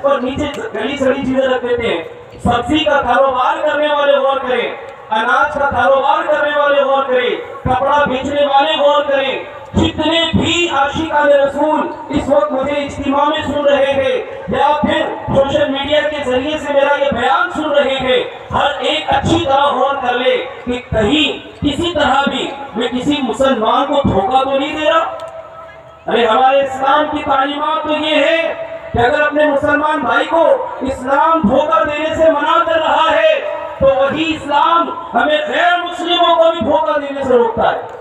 اور نیچے گلی سڑی چیزیں رکھ دیتے ہیں. سبزی کا کاروبار کرنے والے غور کریں, اناج کا کاروبار کرنے والے غور کریں, کپڑا بیچنے والے غور کریں. جتنے بھی عاشقان رسول اس وقت مجھے اجتماع میں سن رہے ہیں یا پھر سوشل میڈیا کے ذریعے سے میرا یہ بیان سن رہے ہیں, ہر ایک اچھی طرح غور کر لے کہ کہیں کسی طرح بھی میں کسی مسلمان کو دھوکہ تو نہیں دے رہا. ارے ہمارے اسلام کی تعلیمات تو یہ ہے کہ اگر اپنے مسلمان بھائی کو اسلام دھوکہ دینے سے منع کر رہا ہے تو وہی اسلام ہمیں غیر مسلموں کو بھی دھوکہ دینے سے روکتا ہے.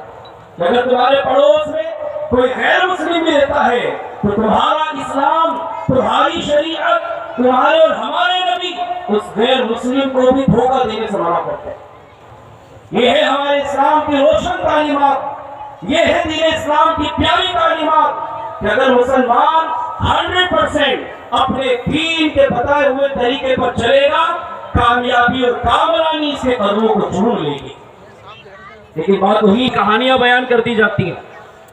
اگر تمہارے پڑوس میں کوئی غیر مسلم بھی رہتا ہے تو تمہارا اسلام, تمہاری شریعت, تمہارے اور ہمارے نبی اس غیر مسلم کو بھی دھوکہ دینے سے منع کرتے ہیں. یہ ہے ہمارے اسلام کی روشن تعلیمات, یہ ہے دین اسلام کی پیاری تعلیمات کہ اگر مسلمان 100% اپنے دین کے بتائے ہوئے طریقے پر چلے گا, کامیابی اور کامرانی اس کے قدموں کو چوم لے گی. لیکن بات وہی کہانیاں بیان کر دی جاتی ہیں,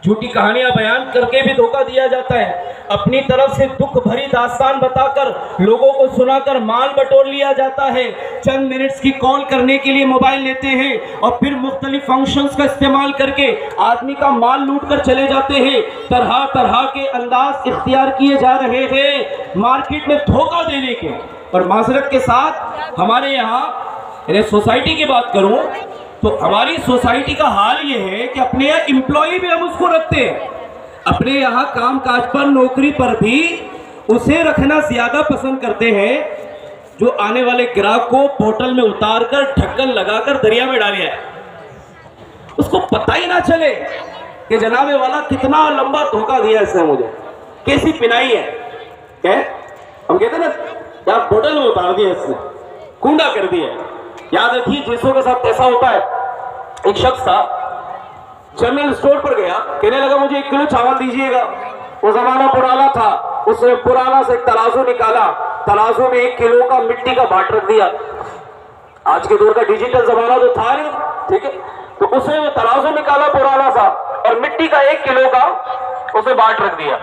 جھوٹی کہانیاں بیان کر کے بھی دھوکہ دیا جاتا ہے. اپنی طرف سے دکھ بھری داستان بتا کر لوگوں کو سنا کر مال بٹور لیا جاتا ہے. چند منٹس کی کال کرنے کے لیے موبائل لیتے ہیں اور پھر مختلف فنکشنز کا استعمال کر کے آدمی کا مال لوٹ کر چلے جاتے ہیں. طرح طرح کے انداز اختیار کیے جا رہے ہیں مارکیٹ میں دھوکہ دینے کے. اور معذرت کے ساتھ ہمارے یہاں سوسائٹی کی بات کروں تو ہماری سوسائٹی کا حال یہ ہے کہ اپنے یہاں امپلائی بھی ہم اس کو رکھتے ہیں, اپنے یہاں کام کاج پر, نوکری پر بھی اسے رکھنا زیادہ پسند کرتے ہیں جو آنے والے گراہک کو بوتل میں اتار کر ڈھکن لگا کر دریا میں ڈالیا ہے, اس کو پتہ ہی نہ چلے کہ جناب والا کتنا لمبا دھوکہ دیا اس نے مجھے, کیسی پنائی ہے. ہم کہتے ہیں نا یار بوتل میں اتار دیا اس نے, کنڈا کر دیا. یاد رکھیے جیسوں کے ساتھ ایسا ہوتا ہے. ایک شخص تھا, جنرل اسٹور پر گیا, کہنے لگا مجھے 1 کلو چاول دیجئے گا. وہ زمانہ پرانا تھا, اس نے پرانا سے ایک ترازو نکالا, ترازو میں 1 کلو کا مٹی کا باٹ رکھ دیا. آج کے دور کا ڈیجیٹل زمانہ تو تھا نہیں, ٹھیک ہے, تو اس نے وہ ترازو نکالا پرانا سا اور مٹی کا 1 کلو کا اسے باٹ رکھ دیا.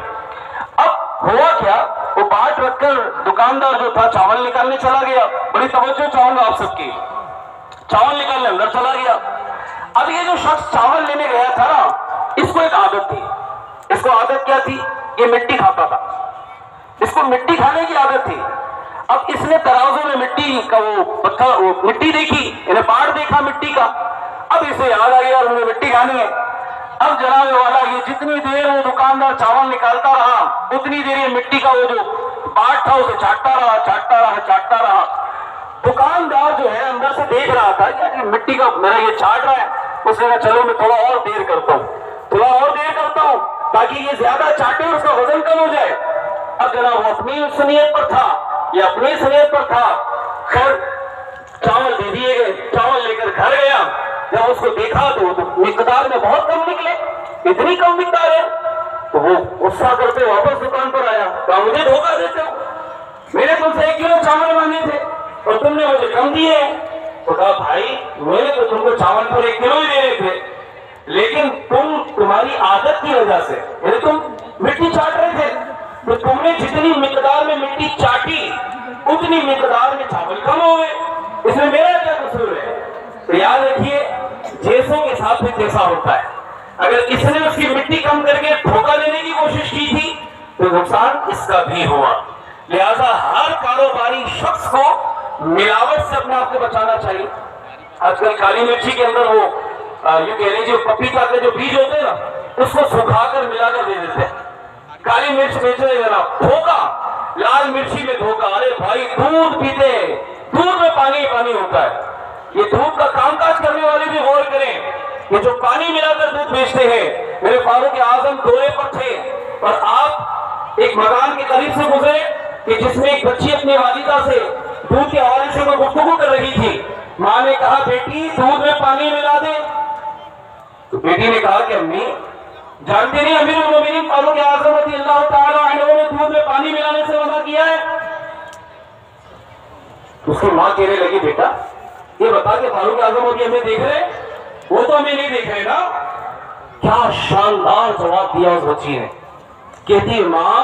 اب ہوا کیا, وہ باٹ رکھ کر دکاندار جو تھا چاول نکالنے چلا گیا. بڑی توجہ چاہوں گا آپ سب کی, چاول نکالنے اندر چلا گیا. اب یہ جو شخص چاول لینے گیا تھا نا, اس کو ایک عادت تھی. اس کو عادت کیا تھی؟ یہ مٹی کھاتا تھا, اس کو مٹی کھانے کی عادت تھی. اب اس نے ترازو میں مٹی کا وہ پتھر, وہ مٹی دیکھی, انہیں باڑ دیکھا مٹی کا. اب اسے یاد آ گیا اور انہیں مٹی کھانی ہے. اب جناب والا یہ جتنی دیر وہ دکاندار چاول نکالتا رہا اتنی دیر یہ مٹی کا وہ جو باٹ تھا اسے چاٹتا رہا, چاٹتا رہا, چاٹتا رہا. دکاندار جو ہے اندر سے دیکھ رہا تھا کہ مٹی کا میرا یہ چاٹ رہا ہے. اس نے کہا چلو میں تھوڑا اور دیر کرتا ہوں, تھوڑا اور دیر کرتا ہوں تاکہ یہ زیادہ چاٹے اور اس کا وزن کم ہو جائے. اب جناب وہ اپنی سنیت پر تھا, یہ اپنی سنیت پر تھا. خیر چاول دے دیے گئے, چاول لے کر گھر گیا. جب اس کو دیکھا تو مقدار میں بہت کم نکلے, اتنی کم مقدار ہے. تو وہ غصہ کرتے واپس دکان پر آیا, کہا مجھے دھوکہ دیتے ہو, میرے تم سے 1 کلو چاول مانگے تھے اور تم نے مجھے کم دیے. تو کہا بھائی میں نے تو تم کو چاول پر 1 کلو ہی دینے تھے, لیکن تمہاری عادت کی وجہ سے یعنی تم مٹی چاٹ رہے تھے, تو تم نے جتنی مقدار میں مٹی چاٹی اتنی مقدار میں چاول کم ہو گئے, اس میں میرا کیا قصور ہے. تو یاد رکھیے جیسوں کے ساتھ بھی جیسا ہوتا ہے. اگر اس نے اس کی مٹی کم کر کے دھوکہ دینے کی کوشش کی تھی تو نقصان اس کا بھی ہوا. لہذا ہر کاروباری شخص کو ملاوٹ سے اپنے آپ کو بچانا چاہیے. آج کل کالی مرچی کے اندر وہ یہ کہہ لیجیے پپیتا کے جو بیج ہوتے ہیں نا, اس کو سکھا کر ملا کر دے دیتے ہیں. کالی مرچ بیچ رہے جناب, دھوکہ, لال مرچی میں دھوکہ. ارے بھائی دودھ پیتے, دودھ میں پانی پانی ہوتا ہے. یہ دودھ کا کام کاج کرنے والے بھی غور کریں, یہ جو پانی ملا کر دودھ بیچتے ہیں. میرے فاروق اعظم دورے پر تھے اور آپ ایک مکان کے قریب سے گزرے کہ جس میں ایک بچی اپنی والدہ سے دودھ کے حوالے سے وہ گفتگو کر رہی تھی. ماں نے کہا بیٹی دودھ میں پانی ملا دے. تو بیٹی نے کہا کہ امی جانتے نہیں امیر المومنین فاروق اعظم رضی اللہ تعالی عنہ نے دودھ میں پانی ملانے سے منع کیا ہے. اس کی ماں کہنے لگی بیٹا یہ بتا کہ فاروق اعظم ابھی ہمیں دیکھ رہے, وہ تو ہمیں نہیں دیکھ رہے نا. کیا شاندار جواب دیا اس بچی نے. کہتی ماں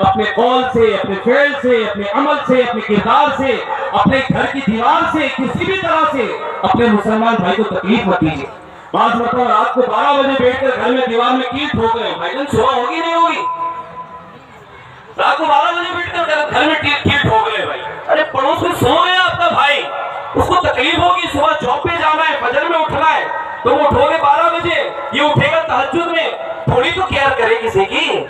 اپنے قول سے، اپنے فعل سے، اپنے عمل سے، اپنے کردار سے، اپنے گھر کی دیوار سے، کسی بھی طرح سے اپنے مسلمان بھائی کو تکلیف مت دیجیے۔ بعض مرتبہ رات کو 12 بجے بیٹھ کر گھر میں دیوار میں کیل ٹھوک رہے ہیں، بھائی جان صبح ہوگی نہیں ہوگی؟ رات کو 12 بجے بیٹھ کر گھر میں کیل ٹھوک رہے ہیں بھائی، ارے پڑوس میں سو رہے آپ کا بھائی، اس کو تکلیف ہوگی، صبح جاب پہ جانا ہے، فجر میں اٹھنا ہے، تم اٹھو گے 12 بجے، یہ اٹھے گا تہجد میں، تھوڑی تو کیئر کرے کسی کی۔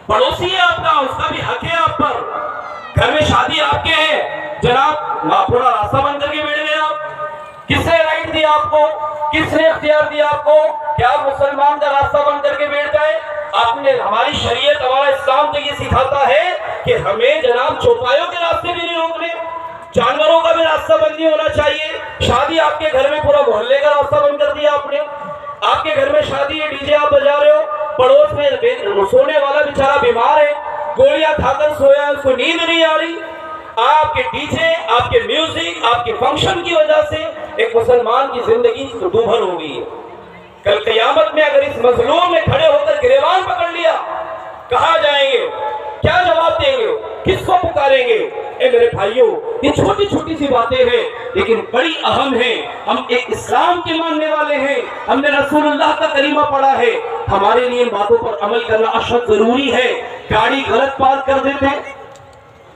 پڑوسی ہے آپ کا، اس کا بھی حق ہے آپ پر۔ گھر میں شادی آپ کے ہیں جناب، تھوڑا راستہ بند کر کے بیٹھ گئے آپ، کس نے رائٹ دیا آپ کو، کس نے اختیار دیا آپ کو کہ آپ مسلمان کا راستہ بند کر کے بیٹھ جائے؟ آپ نے، ہماری شریعت، ہمارا اسلام تو یہ سکھاتا ہے کہ ہمیں جناب چوپایوں کے راستے بھی نہیں روکنے، جانوروں کا بھی راستہ بند نہیں ہونا چاہیے۔ شادی آپ کے گھر میں، پورا محلے کا راستہ بند کر دیا آپ نے۔ آپ کے گھر میں شادی ہے، ڈی جے آپ بجا رہے ہو، پڑوس میں سونے والا بیچارہ بیمار ہے، گولیاں کھا کر سویا ہے، اس کو نیند نہیں آ رہی، آپ کے ڈی جے، آپ کے میوزک، آپ کے فنکشن کی وجہ سے ایک مسلمان کی زندگی دوبھر ہو گئی ہے۔ کل قیامت میں اگر اس مظلوم نے کھڑے ہو کر گریبان پکڑ لیا، کہاں جائیں گے، کیا جواب دیں گے، کس کو پکاریں گے؟ اے میرے بھائیوں، یہ چھوٹی چھوٹی سی باتیں ہیں لیکن بڑی اہم ہیں۔ ہم ایک اسلام کے ماننے والے ہیں، ہم نے رسول اللہ کا کلمہ پڑھا ہے، ہمارے لیے ان باتوں پر عمل کرنا اشد ضروری ہے۔ گاڑی غلط پارک کر دیتے ہیں،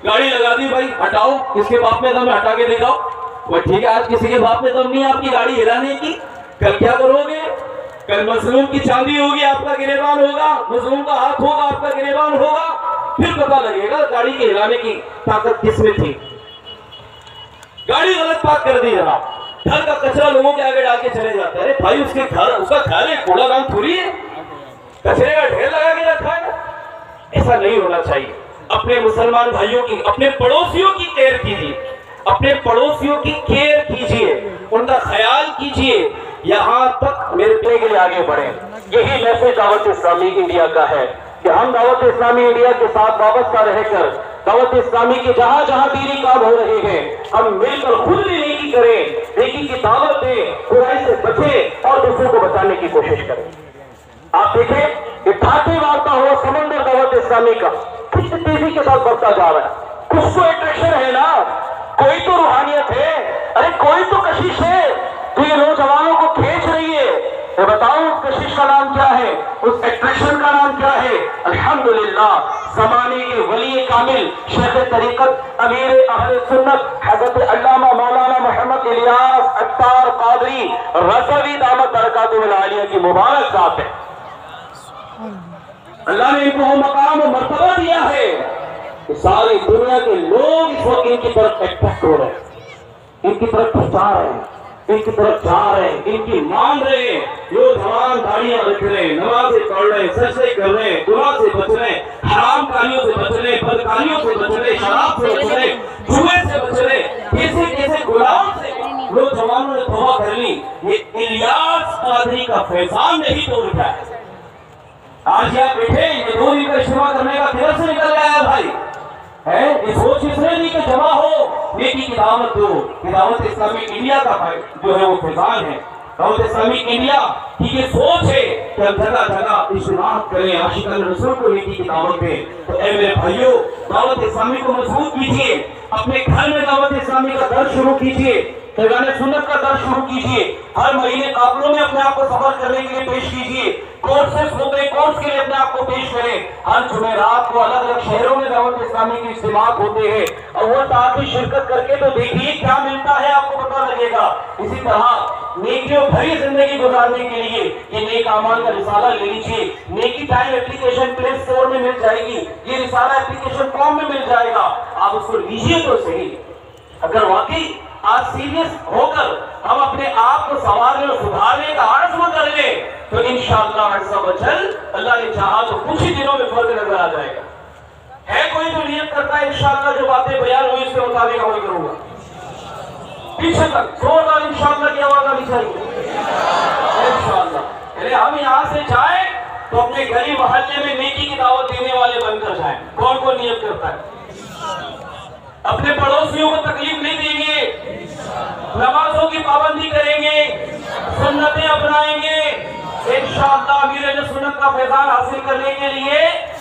گاڑی لگا دی بھائی، ہٹاؤ، کس کے باپ میں دم ہے، ہٹا کے دکھاؤ۔ وہ ٹھیک ہے، آج کسی کے باپ میں دم نہیں ہے آپ کی گاڑی ہلانے کی، کل کیا کرو گے؟ کل مظلوم کی چاندی ہوگی، آپ کا گریبان ہوگا، مظلوم کا ہاتھ ہوگا، آپ کا گریبان ہوگا، پھر پتہ لگے گا گاڑی کے ہلانے کی طاقت کس میں تھی۔ گاڑی غلط پارک کر دی جناب، گھر کا کچرا لوگوں کے آگے ڈال کے چلے جاتے ہیں، ارے بھائی اس کا گھر ہے، کوڑا دان تھوڑی ہے، کچرے کا ڈھیر لگا کے رکھا ہے۔ ایسا نہیں ہونا چاہیے۔ اپنے مسلمان بھائیوں کی، اپنے پڑوسیوں کی کیئر کیجیے، اپنے پڑوسیوں کی کیئر کیجیے، ان کا خیال کیجیے، یہاں تک میرے کے لیے آگے بڑھیں۔ یہی میسج دعوت اسلامی انڈیا کا ہے کہ ہم دعوت اسلامی انڈیا کے ساتھ وابستہ رہ کر دعوت اسلامی کے جہاں جہاں دینی کام ہو رہے ہیں، ہم مل کر خود بھی نیکی کریں، نیکی کی دعوت دیں، برائی سے بچیں اور دوسروں کو بچانے کی کوشش کریں۔ آپ دیکھیں کہ ٹھاٹے مارتا ہوا سمندر دعوت اسلامی کا کتنی تیزی کے ساتھ بڑھتا جا رہا ہے۔ کچھ تو اٹریکشن ہے نا، کوئی تو روحانیت ہے، ارے کوئی تو کشش ہے تو یہ نوجوانوں کو کھینچ رہی ہے۔ میں بتاؤں اس کشش کا نام کیا ہے، اس اٹریکشن کا نام کیا ہے؟ الحمدللہ زمانے کے ولی کامل، شیخ طریقت، امیر اہل سنت، حضرت علامہ مولانا محمد الیاس عطار قادری رضوی دامت برکاتہ العالیہ کی مبارک ذات ہے۔ اللہ نے ان کو وہ مقام و مرتبہ دیا ہے کہ ساری دنیا کے لوگ اس وقت ان کی طرف اٹریکٹ ہو رہے ہیں، ان کی طرف کھنچا رہے ہیں، ان کی طرف جا رہے ہیں، ان کی مان رہے ہیں۔ نوجوان داڑیاں رکھ رہے ہیں، نمازیں پڑھ رہے ہیں، سجدے کر رہے ہیں، گناہ سے بچ رہے ہیں، حرام کاریوں سے بچ رہے ہیں، بدکاریوں سے بچ رہے ہیں، شراب سے بچ رہے ہیں، جوئے سے بچ رہے ہیں، کیسے کیسے گناہوں سے نوجوانوں نے توبہ کر لی۔ یہ الیاس قادری کا فیضان نہیں توڑ اٹھا ہے۔ آج یہاں بیٹھے، یہ 2 دن کا اجتماع کرنے کا دل سے نکل گیا ہے بھائی، یہ سوچ اس نے دی کہ جمع ہو، نیکی کی دعوت دو، کہ دعوت اسلامی انڈیا کا جو ہے وہ فیضان ہے۔ دعوت اسلامی انڈیا کی یہ سوچ ہے کہ ہم جگہ جگہ اجتماع کریں، عاشقان رسول کو نیکی کی دعوت دیں۔ تو اے میرے بھائیوں، دعوت اسلامی کو مضبوط کیجیے، اپنے گھر میں دعوت اسلامی کا درس شروع کیجیے، پیغام سنت کا درس شروع کیجیے، ہر مہینے قافلوں میں اپنے آپ کو سفر کرنے کے لیے پیش کیجیے، کورسز ہوتے ہیں، کورس کے لیے اپنے آپ کو پیش کریں۔ ہر جمعرات کو الگ الگ شہروں میں دعوت اسلامی کے اجتماعات ہوتے ہیں، اول تعاقی شرکت کر کے تو دیکھیے کیا ملتا ہے، آپ کو پتہ لگے گا۔ اسی طرح نیکیوں بھری زندگی گزارنے کے لیے یہ نیک اعمال کا رسالہ لے لیجیے، نیکی ٹائم اپلیکیشن پلے اسٹور میں مل جائے گی، یہ رسالہ اپلیکیشن فارم میں مل جائے گا، آپ اس کو لیجیے تو صحیح۔ اگر واقعی آج سیریس ہو کر ہم اپنے آپ کو سنوارنے اور سدھارنے کا عزم کر لیں تو انشاءاللہ عز و جل اللہ نے چاہا تو کچھ ہی دنوں میں فرق نظر آ جائے گا۔ ہے کوئی جو نیت کرتا ہے انشاءاللہ جو باتیں بیان ہوئی اس کے مطابق عمل کروں گا؟ پیچھے تک زوردار انشاءاللہ کی آواز آنی چاہیے انشاءاللہ۔ یعنی ہم یہاں سے جائیں تو اپنے گلی محلے میں نیکی کی دعوت دینے والے بن کر جائیں۔ کون کون نیت کرتا ہے؟ اپنے پڑوسیوں کو تکلیف نہیں دیں گے، نمازوں کی پابندی کریں گے، سنتیں اپنائیں گے، انشاءاللہ امیر اہل سنت کا فیضان حاصل کرنے کے لیے